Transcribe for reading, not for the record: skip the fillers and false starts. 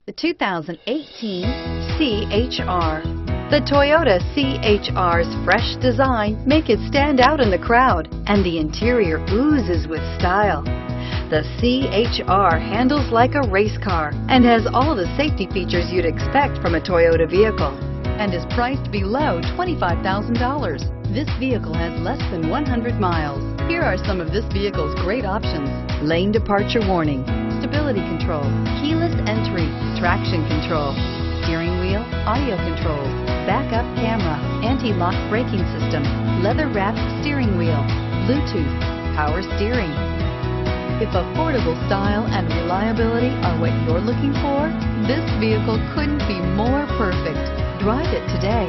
the 2018 C-HR. The Toyota C-HR's fresh design make it stand out in the crowd, and the interior oozes with style. The C-HR handles like a race car and has all the safety features you'd expect from a Toyota vehicle, and is priced below $25,000. This vehicle has less than 100 miles. Here are some of this vehicle's great options: lane departure warning, stability control, keyless entry, traction control, steering wheel audio controls, backup camera, anti-lock braking system, leather-wrapped steering wheel, Bluetooth, power steering. If affordable style and reliability are what you're looking for, this vehicle couldn't be more perfect. Drive it today.